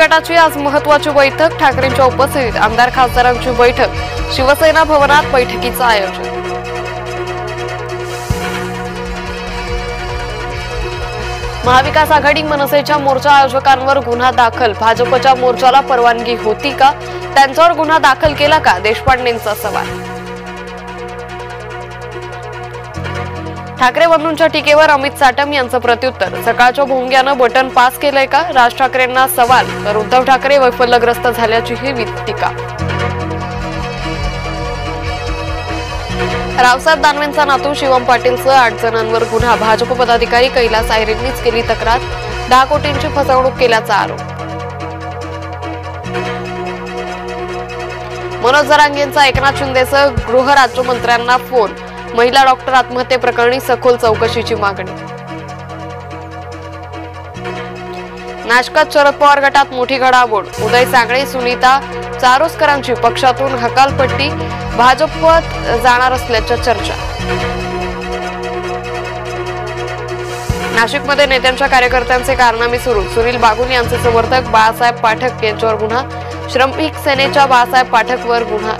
गटाची आज महत्त्वाची बैठक, ठाकरेंच्या उपस्थितीत आमदार खासदारांची बैठक, शिवसेना भवनात बैठकीचं आयोजन। महाविकास आघाडी मनसेच्या मोर्चा आयोजकांवर गुन्हा दाखल, भाजपच्या मोर्चाला परवानगी होती का, त्यांच्यावर गुन्हा दाखल केला का, देशपांडेंचा सवाल। ठाकरे बंधूंच्या टीकेवर अमित साटम यांचं प्रत्युत्तर, सकाळच्या भोंग्यानं बटन पास केलंय का, राज ठाकरेंना सवाल, तर उद्धव ठाकरे वैफल्यग्रस्त झाल्याचीही टीका। रावसाहेब दानवेंचा नातू शिवम पाटीलसह 8 जणांवर गुन्हा, भाजप पदाधिकारी कैलास आयरेंनीच केली तक्रार, 10 कोटींची फसवणूक केल्याचा आरोप। मनोज जरांगेंचा एकनाथ शिंदेसह गृहराज्यमंत्र्यांना फोन, महिला डॉक्टर आत्महत्येप्रकरणी सखोल चौकशीची मागणी। नाशकात शरद पवार गटात मोठी घडामोड, उदय सागळे सुनीता चारोस्करांची पक्षातून हकालपट्टी, भाजपत जाणार असल्याच्या चर्चा। नाशिकमध्ये नेत्यांच्या कार्यकर्त्यांचे कारनामे सुरू, सुनील बागुल यांचे समर्थक बाळासाहेब पाठक यांच्यावर गुन्हा, श्रमिक सेनेच्या बाळासाहेब पाठकवर गुन्हा